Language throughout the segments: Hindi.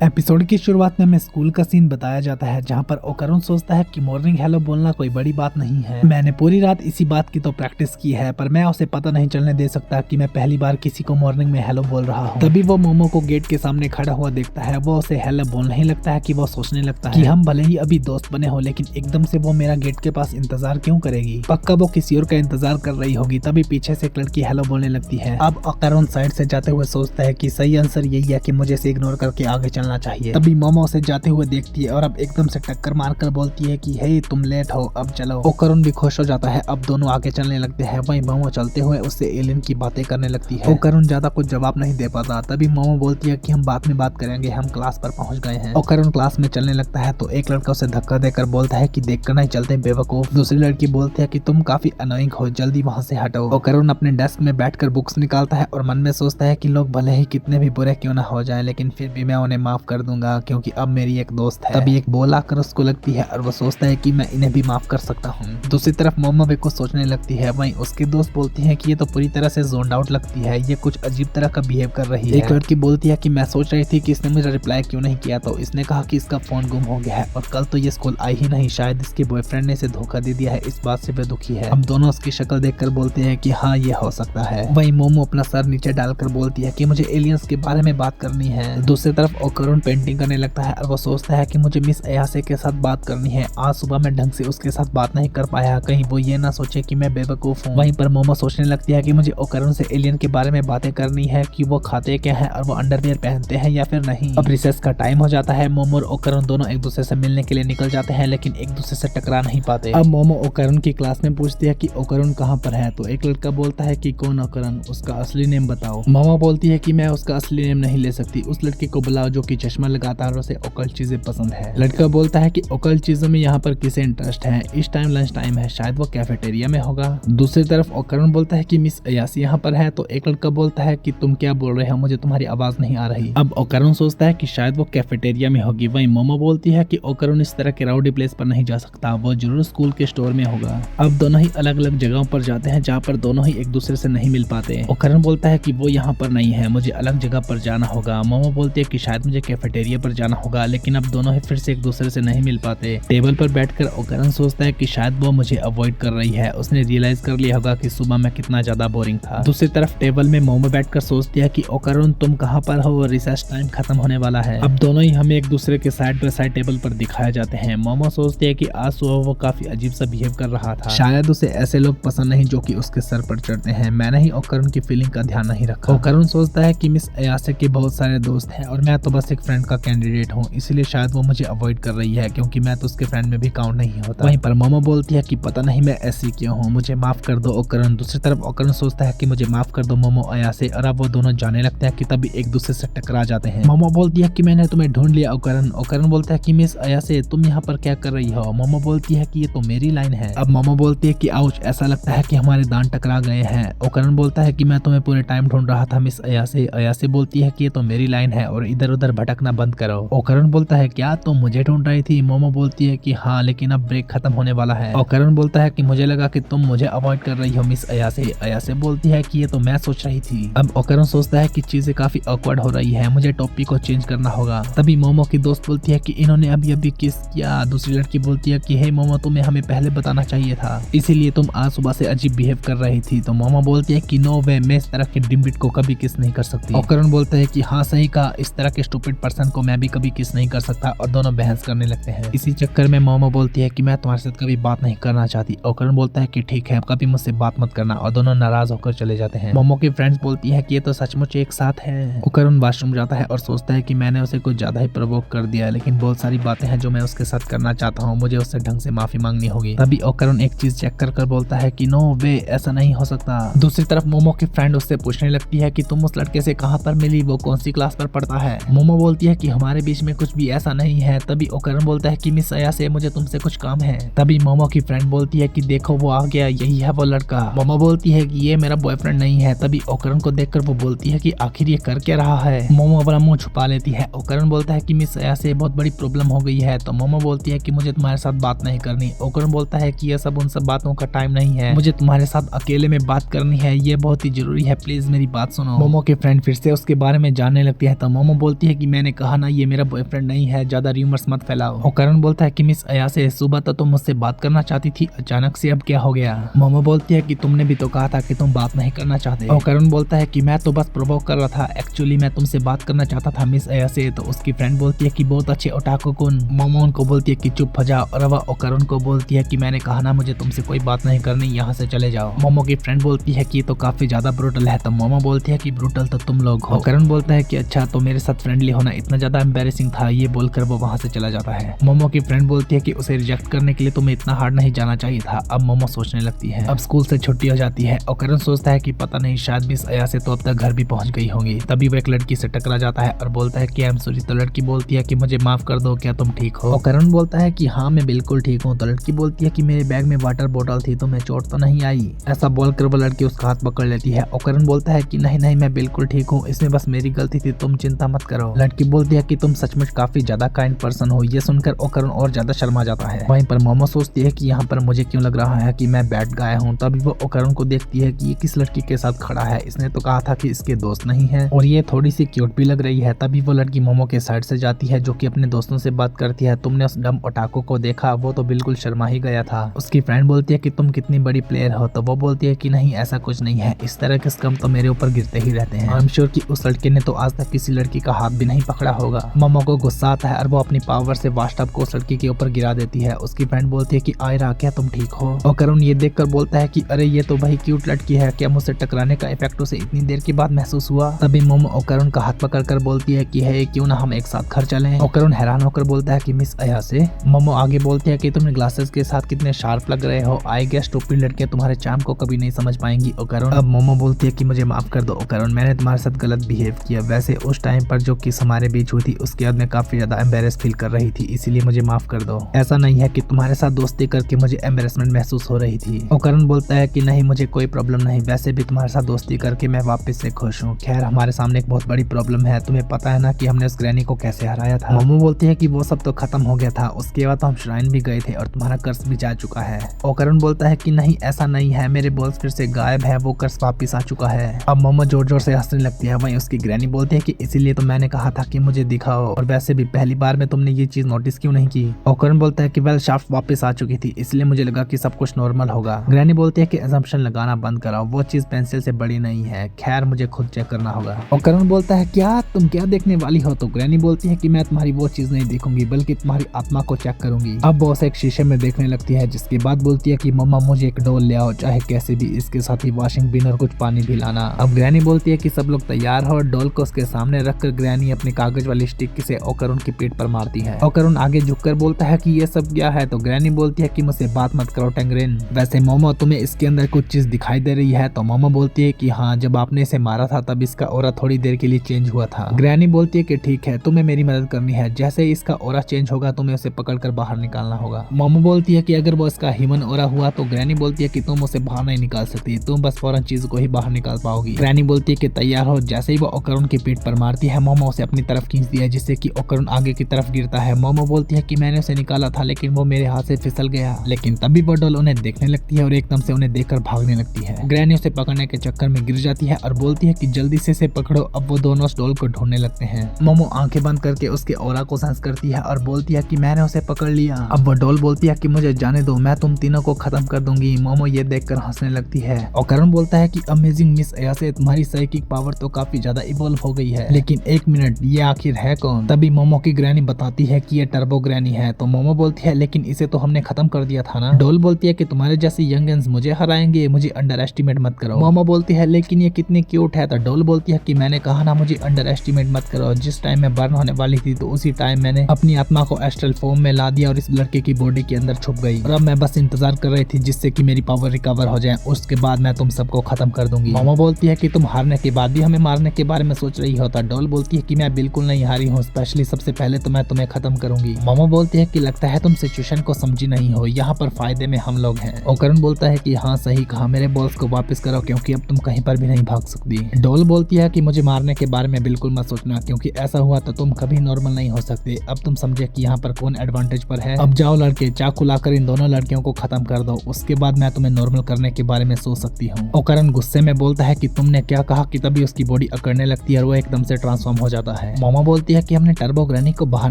एपिसोड की शुरुआत में हमें स्कूल का सीन बताया जाता है जहां पर ओकरुन सोचता है कि मॉर्निंग हेलो बोलना कोई बड़ी बात नहीं है। मैंने पूरी रात इसी बात की तो प्रैक्टिस की है, पर मैं उसे पता नहीं चलने दे सकता कि मैं पहली बार किसी को मॉर्निंग में हेलो बोल रहा हूँ। तभी वो मोमो को गेट के सामने खड़ा हुआ देखता है। वो उसे हेलो बोलने ही लगता है कि वो सोचने लगता है कि हम भले ही अभी दोस्त बने हो, लेकिन एकदम से वो मेरा गेट के पास इंतजार क्यों करेगी। पक्का वो किसी और का इंतजार कर रही होगी। तभी पीछे से एक लड़की हेलो बोलने लगती है। अब ओकरुन साइड से जाते हुए सोचता है कि सही आंसर यही है कि मुझे इसे इग्नोर करके आगे चलना चाहिए। तभी मोमो उसे जाते हुए देखती है और अब एकदम से टक्कर मारकर बोलती है कि हे तुम लेट हो, अब चलो। ओकरुन भी खुश हो जाता है। अब दोनों आगे चलने लगते हैं। वहीं मोमो चलते हुए उससे एलियन की बातें करने लगती है। ओकरुन ज्यादा कुछ जवाब नहीं दे पाता। तभी मोमो बोलती है कि हम बाद में बात करेंगे, हम क्लास पर पहुंच गए हैं। ओकरुन क्लास में चलने लगता है तो एक लड़का उसे धक्का देकर बोलता है कि देखकर नहीं चलते बेवकूफ। दूसरी लड़की बोलती है कि तुम काफी अनोइंग हो, जल्दी वहाँ से हटो। ओकरुन अपने डेस्क में बैठकर बुक्स निकालता है और मन में सोचता है कि लोग भले ही कितने भी बुरे क्यों ना हो जाए, लेकिन फिर भी मैं उन्हें माफ कर दूंगा क्योंकि अब मेरी एक दोस्त है। तभी एक बॉल आकर उसको लगती है और वो सोचता है कि मैं इन्हें भी माफ कर सकता हूँ। दूसरी तरफ मोमो भी कुछ सोचने लगती है। वहीं उसकी दोस्त बोलती है कि ये तो पूरी तरह से जोन्ड आउट लगती है, ये कुछ अजीब तरह का बिहेव कर रही है। एक लड़की बोलती है कि मैं सोच रही थी कि इसने मुझे रिप्लाई क्यों नहीं किया, तो इसने कहा कि इसका फोन गुम हो गया है और कल तो ये स्कूल आई ही नहीं, शायद इसके बॉयफ्रेंड ने इसे धोखा दे दिया है, इस बात से वे दुखी है। अब दोनों उसकी शक्ल देखकर बोलते हैं कि हाँ ये हो सकता है। वहीं मोमो अपना सर नीचे डालकर बोलती है कि मुझे एलियंस के बारे में बात करनी है। दूसरी तरफ ओकरुन पेंटिंग करने लगता है और वो सोचता है कि मुझे मिस अयासे के साथ बात करनी है। आज सुबह मैं ढंग से उसके साथ बात नहीं कर पाया, कहीं वो ये ना सोचे कि मैं बेवकूफ हूँ। वहीं पर मोमो सोचने लगती है कि मुझे ओकरुन से एलियन के बारे में बातें करनी है कि वो खाते क्या है और वो अंडरवियर पहनते हैं या फिर नहीं। अब रिसेस का टाइम हो जाता है। मोमो और ओकरुन दोनों एक दूसरे से मिलने के लिए निकल जाते हैं, लेकिन एक दूसरे से टकरा नहीं पाते। अब मोमो ओकरुन की क्लास में पूछती है कि ओकरुन कहाँ पर है, तो एक लड़का बोलता है कि कौन ओकरुन, उसका असली नेम बताओ। मोमो बोलती है कि मैं उसका असली नेम नहीं ले सकती, उस लड़के को बुलाओ जो कि चश्मा लगाता है और उसे ओकल्ट चीजें पसंद है। लड़का बोलता है कि ओकल्ट चीजों में यहाँ पर किसे इंटरेस्ट है, इस टाइम लंच टाइम है, शायद वो कैफेटेरिया में होगा। दूसरी तरफ ओकरुन बोलता है कि मिस अयासी यहाँ पर है, तो एक लड़का बोलता है कि तुम क्या बोल रहे हो, मुझे तुम्हारी आवाज नहीं आ रही। अब ओकरुन सोचता है कि शायद वो कैफेटेरिया में होगी। वहीं मोमो बोलती है कि ओकरुन इस तरह के राउडी प्लेस पर नहीं जा सकता, वो जरूर स्कूल के स्टोर में होगा। अब दोनों ही अलग अलग जगहों पर जाते हैं जहाँ पर दोनों ही एक दूसरे से नहीं मिल पाते। ओकरुन बोलता है कि वो यहाँ पर नहीं है, मुझे अलग जगह पर जाना होगा। मोमो बोलती है कि शायद मुझे कैफेटेरिया पर जाना होगा, लेकिन अब दोनों ही फिर से एक दूसरे से नहीं मिल पाते। टेबल पर बैठकर ओकरुन सोचता है कि शायद वो मुझे अवॉइड कर रही है, उसने रियलाइज कर लिया होगा कि सुबह मैं कितना ज्यादा बोरिंग था। दूसरी तरफ टेबल में मोमो बैठकर सोचती है कि ओकरुन तुम कहाँ पर हो, रिसर्च टाइम खत्म होने वाला है। अब दोनों ही हमें एक दूसरे के साइड बाय साइड टेबल पर दिखाए जाते हैं। मोमो सोचती है कि आज सुबह वो काफी अजीब सा बिहेव कर रहा था, शायद उसे ऐसे लोग पसंद नहीं जो कि उसके सर पर चढ़ते हैं। मैंने ही ओकरुन की फीलिंग का ध्यान नहीं रखा। ओकरुन सोचता है कि मिस अयासे के बहुत सारे दोस्त हैं और मैं तो बस एक फ्रेंड का कैंडिडेट हूँ, इसलिए शायद वो मुझे अवॉइड कर रही है क्योंकि मैं तो उसके फ्रेंड में भी काउंट नहीं होता। वहीं पर मोमो बोलती है कि पता नहीं मैं ऐसी क्यों हूँ, मुझे माफ कर दो ओकरुन। दूसरी तरफ ओकरुन सोचता है कि मुझे माफ कर दो मोमो अयासे, और अब वो दोनों जाने लगते हैं कि तभी एक दूसरे से टकरा जाते हैं। मोमो बोलती है कि मैंने तुम्हें ढूंढ लिया ओकरुन। ओकरुन बोलता है कि मिस अयासे तुम यहाँ पर क्या कर रही हो। मोमो बोलती है कि ये तो मेरी लाइन है। अब मोमो बोलती है कि आउच, ऐसा लगता है कि हमारे दांत टकरा गए हैं। ओकरुन बोलता है कि मैं तुम्हें पूरे टाइम ढूंढ रहा था मिस अयासे। अयासे बोलती है कि ये तो मेरी लाइन है और इधर उधर भटकना बंद करो। ओकरुन बोलता है क्या तुम मुझे ढूंढ रही थी। मोमो बोलती है कि हाँ, लेकिन अब ब्रेक खत्म होने वाला है। ओकरुन बोलता है कि मुझे लगा कि तुम मुझे अवॉइड कर रही हो मिस अयासे। अयासे बोलती है कि ये तो मैं सोच रही थी। अब ओकरुन सोचता है कि चीजें काफी ऑकवर्ड हो रही है, मुझे टॉपिक को चेंज करना होगा। तभी मोमो की दोस्त बोलती है कि इन्होंने अभी अभी किस किया। दूसरी लड़की बोलती है कि हे मोमो तुम्हें हमें पहले बताना चाहिए था, इसीलिए तुम आज सुबह से अजीब बिहेव कर रही थी। तो मोमो बोलती है कि नो वे, मैं इस तरह के डिम्बिट को कभी किस नहीं कर सकती। ओकरुन बोलता है कि हाँ सही कहा, इस तरह के स्टूपिड पर्सन को मैं भी कभी किस नहीं कर सकता, और दोनों बहस करने लगते हैं। इसी चक्कर में मोमो बोलती है कि मैं तुम्हारे साथ कभी बात नहीं करना चाहती। ओकरुन बोलता है कि ठीक है, कभी मुझसे बात मत करना, और दोनों नाराज होकर चले जाते हैं। मोमो की फ्रेंड्स बोलती है कि ये तो सचमुच एक साथ है। ओकरुन वॉशरूम जाता है और सोचता है कि मैंने उसे कुछ ज्यादा ही प्रवोक कर दिया, लेकिन बहुत सारी बातें हैं जो मैं उसके साथ करना चाहता हूँ, मुझे उससे ढंग से माफी मांगनी होगी। तभी ओकरुन एक चीज चेक कर बोलता है कि नो वे, ऐसा नहीं हो सकता। दूसरी तरफ मोमो की फ्रेंड उससे पूछने लगती है कि तुम उस लड़के से कहाँ पर मिली, वो कौन सी क्लास पर पढ़ता है। मोमो बोलती है कि हमारे बीच में कुछ भी ऐसा नहीं है। तभी ओकरुन बोलता है कि मिस अयासे मुझे तुमसे कुछ काम है। तभी मोमो की फ्रेंड बोलती है कि देखो वो आ गया, यही है वो लड़का। मोमो बोलती है कि ये मेरा बॉयफ्रेंड नहीं है। तभी ओकरुन को देखकर वो बोलती है कि आखिर ये कर क्या रहा है। मोमो अपना मुंह छुपा लेती है। ओकरुन बोलता है कि मिस अयासे बहुत बड़ी प्रॉब्लम हो गई है। तो मोमो बोलती है कि मुझे तुम्हारे साथ बात नहीं करनी। ओकरुन बोलता है कि ये सब उन सब बातों का टाइम नहीं है, मुझे तुम्हारे साथ अकेले में बात करनी है, ये बहुत ही जरूरी है, प्लीज मेरी बात सुनो। मोमो की फ्रेंड फिर से उसके बारे में जानने लगती है। तो मोमो बोलती है कि मैंने कहा ना ये मेरा बॉयफ्रेंड नहीं है, ज्यादा र्यूमर्स मत फैलाओ। ओकरन बोलता है कि मिस अयासे सुबह तो तुम मुझसे बात करना चाहती थी, अचानक से अब क्या हो गया? मोमो बोलती है कि तुमने भी तो कहा था कि तुम बात नहीं करना चाहते। ओकरन बोलता है कि मैं तो बस प्रोवोक कर रहा था, एक्चुअली मैं तुमसे बात करना चाहता था मिस अयासे। तो उसकी फ्रेंड बोलती है कि बहुत अच्छे ओटाको कुन। मोमो उनको बोलती है कि चुप हो जाओ और वह ओकरन को बोलती है कि मैंने कहा ना मुझे तुमसे कोई बात नहीं करनी, यहाँ से चले जाओ। मोमो की फ्रेंड बोलती है कि ये तो काफी ज्यादा ब्रूटल है। तो मोमो बोलती है कि ब्रूटल तो तुम लोग हो। ओकरन बोलता है कि अच्छा तो मेरे साथ फ्रेंडली होना इतना ज्यादा एम्बेरेसिंग था, ये बोलकर वो वहाँ से चला जाता है। मोमो की फ्रेंड बोलती है कि उसे रिजेक्ट करने के लिए तुम्हें इतना हार्ड नहीं जाना चाहिए था। अब मोमो सोचने लगती है। अब स्कूल से छुट्टी हो जाती है। ओकरन सोचता है कि पता नहीं शायद मिस अयासे तो अब तक घर भी पहुंच गई होंगी। तभी वो एक लड़की से टकरा जाता है और बोलता है कि आई एम सॉरी। तो लड़की बोलती है कि मुझे माफ कर दो, क्या तुम ठीक हो? ओकरन बोलता है कि हाँ मैं बिल्कुल ठीक हूँ। तो लड़की बोलती है कि मेरे बैग में वाटर बोतल थी, तो मैं चोट तो नहीं आई? ऐसा बोलकर वो लड़की उसका हाथ पकड़ लेती है। ओकरन बोलता है कि नहीं नहीं मैं बिल्कुल ठीक हूँ, इसमें बस मेरी गलती थी, तुम चिंता मत करो। लड़की बोलती है कि तुम सचमुच काफी ज्यादा काइंड पर्सन हो। ये सुनकर ओकरन और ज्यादा शर्मा जाता है। वहीं पर मोमो सोचती है कि यहाँ पर मुझे क्यों लग रहा है कि मैं बैड गाय हूँ। तभी वो ओकरन को देखती है कि ये किस लड़की के साथ खड़ा है, इसने तो कहा था कि इसके दोस्त नहीं है और ये थोड़ी सी क्यूट भी लग रही है। तभी वो लड़की मोमो के साइड से जाती है जो कि अपने दोस्तों से बात करती है। तुमने उस डम ओटाको को देखा, वो तो बिल्कुल शर्मा ही गया था। उसकी फ्रेंड बोलती है कि तुम कितनी बड़ी प्लेयर हो। तो वो बोलती है कि नहीं ऐसा कुछ नहीं है, इस तरह के स्कम तो मेरे ऊपर गिरते ही रहते हैं। आई एम श्योर कि उस लड़के ने तो आज तक किसी लड़की का हाथ भी नहीं पकड़ा होगा। मोमो को गुस्सा आता है और वो अपनी पावर से वाशटब को उस लड़की के ऊपर गिरा देती है। उसकी फ्रेंड बोलती है कि आयरा क्या तुम ठीक हो? ओकरन ये देखकर बोलता है कि अरे ये तो भाई क्यूट लड़की है, क्या मुझसे टकराने का इफेक्ट उसे इतनी देर के बाद महसूस हुआ? तभी मोमो ओकरन का हाथ पकड़कर बोलती है कि है क्यों ना हम एक साथ घर चलें। ओकरन हैरान होकर बोलता है कि मिस अयासे। मोमो आगे बोलती है कि तुम ग्लासेस के साथ कितने शार्प लग रहे हो, आई गेस टोपी लड़कियां तुम्हारे चार्म को कभी नहीं समझ पाएंगी। ओकरन अब मोमो बोलती है कि मुझे माफ कर दो ओकरन, मैंने तुम्हारे साथ गलत बिहेव किया। वैसे उस टाइम पर जो किस हमारे बीच हुई थी उसके बाद मैं काफी ज्यादा एम्बेरस फील कर रही थी, इसीलिए मुझे माफ कर दो। ऐसा नहीं है कि तुम्हारे साथ दोस्ती करके मुझे एम्बेरसमेंट महसूस हो रही थी। ओकरन बोलता है कि नहीं मुझे कोई प्रॉब्लम नहीं, वैसे भी तुम्हारे साथ दोस्ती करके मैं वापस से खुश हूँ। खैर हमारे सामने एक बहुत बड़ी प्रॉब्लम है, तुम्हें पता है ना कि हमने उस ग्रैनी को कैसे हराया था? मोमो बोलती है कि वो सब तो खत्म हो गया था, उसके बाद तो हम श्राइन भी गए थे और तुम्हारा कर्ज भी जा चुका है। ओकरन बोलता है कि नहीं ऐसा नहीं है, मेरे बॉल्स फिर से गायब है, वो कर्ज वापिस आ चुका है। अब मोमो जोर जोर से हंसने लगती है। वहीं उसकी ग्रैनी बोलती है कि इसीलिए तो मैंने कहा था कि मुझे दिखाओ, और वैसे भी पहली बार में तुमने ये चीज नोटिस क्यों नहीं की? ओकरन बोलता है कि वेल शाफ्ट वापस आ चुकी थी, इसलिए मुझे लगा कि सब कुछ नॉर्मल होगा। ग्रैनी बोलती है कि असम्पशन लगाना बंद कराओ, वो चीज पेंसिल से बड़ी नहीं है, खैर मुझे खुद चेक करना होगा। ओकरन बोलता है क्या तुम क्या देखने वाली हो? तो ग्रैनी बोलती है कि मैं तुम्हारी वो चीज नहीं देखूंगी बल्कि तुम्हारी आत्मा को चेक करूंगी। अब वो उसे एक शीशे में देखने लगती है, जिसके बाद बोलती है कि मम्मा मुझे एक डॉल ले आओ, चाहे कैसे भी, इसके साथ ही वॉशिंग बिन और कुछ पानी भी लाना। अब ग्रैनी बोलती है कि सब लोग तैयार हो और डॉल को उसके सामने रखकर ग्रैनी अपनी कागज वाली स्टिक से ओकरन की पीठ पर मारती है। ओकरन आगे झुककर बोलता है कि ये सब क्या है? तो ग्रैनी बोलती है कि मुझसे बात मत करो टेंगरेन, वैसे मोमो तुम्हें इसके अंदर कुछ चीज दिखाई दे रही है? तो मोमो बोलती है कि हाँ, जब आपने इसे मारा था तब इसका ऑरा थोड़ी देर के लिए चेंज हुआ था। ग्रैनी बोलती है कि ठीक है, तुम्हें मेरी मदद करनी है, जैसे ही इसका ऑरा चेंज होगा तुम्हें उसे पकड़कर बाहर निकालना होगा। मोमो बोलती है कि अगर वो इसका ह्यूमन ऑरा हुआ तो ग्रैनी बोलती है कि तुम उसे बाहर नहीं निकाल सकती, तुम बस फौरन चीज को ही बाहर निकाल पाओगी। ग्रैनी बोलती है कि तैयार हो। जैसे ही वो ओकरन की पीठ पर मारती है, मोमो उसे अपनी तरफ खींच दिया, जिससे कि ओकरन आगे की तरफ गिरता है। मोमो बोलती है कि मैंने उसे निकाला था लेकिन वो मेरे हाथ से फिसल गया। लेकिन तभी वो डॉल उन्हें देखने लगती है और एकदम से उन्हें देखकर भागने लगती है। ग्रैनी उसे पकड़ने के चक्कर में गिर जाती है और बोलती है कि जल्दी से इसे पकड़ो। अब वो दोनों उस डॉल को ढूंढने लगते हैं। मोमो आंखें बंद करके उसके ऑरा को सेंस करती है और बोलती है कि मैंने उसे पकड़ लिया। अब वो डॉल बोलती है कि मुझे जाने दो, मैं तुम तीनों को खत्म कर दूंगी। मोमो ये देखकर हंसने लगती है। ओकरन बोलता है कि अमेजिंग मिस अयासे, तुम्हारी साइकिक पावर तो काफी ज्यादा इवॉल्व हो गई है, लेकिन एक मिनट, ये आखिर है कौन? तभी मोमो की ग्रैनी बताती है कि ये टर्बो ग्रैनी है। तो मोमो बोलती है लेकिन इसे तो हमने खत्म कर दिया था ना। डॉल बोलती है कि तुम्हारे जैसे यंगन्स मुझे हराएंगे, मुझे अंडर एस्टिमेट मत करो। मोमो बोलती है लेकिन ये कितनी क्यूट है। तो डॉल बोलती है कि मैंने कहा ना मुझे अंडर एस्टिमेट मत करो, जिस टाइम मैं बर्न होने वाली थी तो उसी टाइम मैंने अपनी आत्मा को एस्ट्रल फॉर्म में ला दिया और इस लड़के की बॉडी के अंदर छुप गई, और अब मैं बस इंतजार कर रही थी जिससे कि मेरी पावर रिकवर हो जाए, उसके बाद मैं तुम सबको खत्म कर दूंगी। मोमो बोलती है कि तुम हारने के बाद भी हमें मारने के बारे में सोच रही हो। तो डॉल बोलती है कि मैं बिल्कुल नहीं हारी हूँ, स्पेशली सबसे पहले तो मैं तुम्हें खत्म करूंगी। मोमो बोलती है कि लगता है तुम सिचुएशन को समझी नहीं हो, यहाँ पर फायदे में हम लोग हैं। ओकरन बोलता है कि हाँ सही कहा, मेरे बॉल्स को वापस करो क्योंकि अब तुम कहीं पर भी नहीं भाग सकती। डॉल बोलती है कि मुझे मारने के बारे में बिल्कुल मत सोचना, क्योंकि ऐसा हुआ तो तुम कभी नॉर्मल नहीं हो सकते। अब तुम समझे कि यहाँ पर कौन एडवांटेज पर है। अब जाओ लड़के, चाकू लाकर इन दोनों लड़कियों को खत्म कर दो, उसके बाद मैं तुम्हें नॉर्मल करने के बारे में सोच सकती हूँ। ओकरन गुस्से में बोलता है कि तुमने क्या कहा, कि तभी उसकी बॉडी अकड़ने लगती है और वो एकदम से ट्रांसफॉर्म हो जाता होता है। मोमो बोलती है कि हमने टर्बो ग्रैनी को बाहर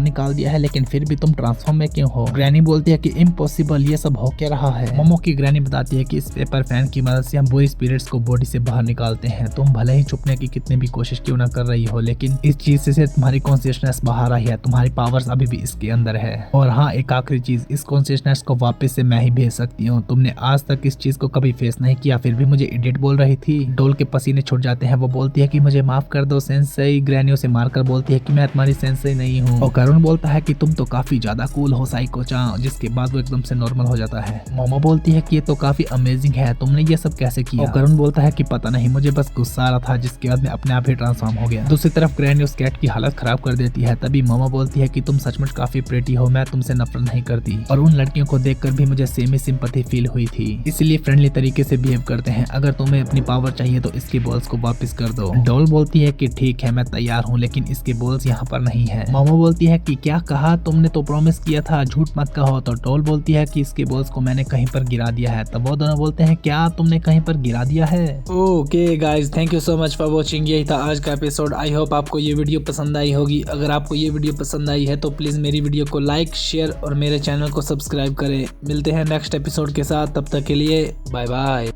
निकाल दिया है, लेकिन फिर भी तुम ट्रांसफॉर्म में क्यों हो। ग्रैनी बोलती है कि इम्पॉसिबल, ये सब हो क्या रहा है। मोमो की ग्रैनी बताती है कि इस पेपर फैन की मदद से हम बुरी स्पिरिट्स को बॉडी से बाहर निकालते हैं। तुम भले ही छुपने की कितनी भी कोशिश क्यों ना कर रही हो, लेकिन इस चीज से तुम्हारी कॉन्शियसनेस बाहर आई है, तुम्हारी पावर्स अभी भी इसके अंदर है। और हाँ, एक आखिरी चीज, इस कॉन्शियसनेस को वापस से मैं ही भेज सकती हूँ। तुमने आज तक इस चीज को कभी फेस नहीं किया, फिर भी मुझे इडियट बोल रही थी। डोल के पसीने छूट जाते हैं। वो बोलती है कि मुझे माफ कर दो सेंसेई। ग्रैनी उसे मारकर बोलती है कि मैं तुम्हारी सेंसेई नहीं हूँ। और करुण बोलता है कि तुम तो काफी ज्यादा कूल हो साइको-चान, जिसके बाद वो एकदम से नॉर्मल हो जाता है। मोमो बोलती है कि ये तो काफी अमेजिंग है, तुमने ये सब कैसे किया। और करुण बोलता है कि पता नहीं, मुझे बस गुस्सा आ रहा था, जिसके बाद मैं अपने आप ही ट्रांसफॉर्म हो गया। दूसरी तरफ ग्रैनी उस कैट की हालत खराब कर देती है। तभी मोमो बोलती है कि तुम सचमुच काफी प्रेटी हो, मैं तुमसे नफरत नहीं करती। और उन लड़कियों को देखकर भी मुझे सेमी सिंपैथी फील हुई थी, इसलिए फ्रेंडली तरीके से बिहेव करते हैं। अगर तुम्हें अपनी पावर चाहिए तो इसके बॉल्स को वापस कर दो। डॉल बोलती है कि ठीक है, मैं तैयार हूँ, लेकिन इसके बॉल्स यहाँ पर नहीं है। मोमो बोलती है कि क्या कहा तुमने, तो प्रॉमिस किया था, झूठ मत कहो। तो डॉल बोलती है कि इसके बॉल्स को मैंने कहीं पर गिरा दिया है। तब वो दोनों बोलते हैं क्या तुमने कहीं पर गिरा दिया है। Okay guys, thank you so much for watching. यही था आज का एपिसोड। आई होप आपको ये वीडियो पसंद आई होगी। अगर आपको ये वीडियो पसंद आई है तो प्लीज मेरी वीडियो को लाइक, शेयर और मेरे चैनल को सब्सक्राइब करें। मिलते हैं नेक्स्ट एपिसोड के साथ, तब तक के लिए बाय बाय।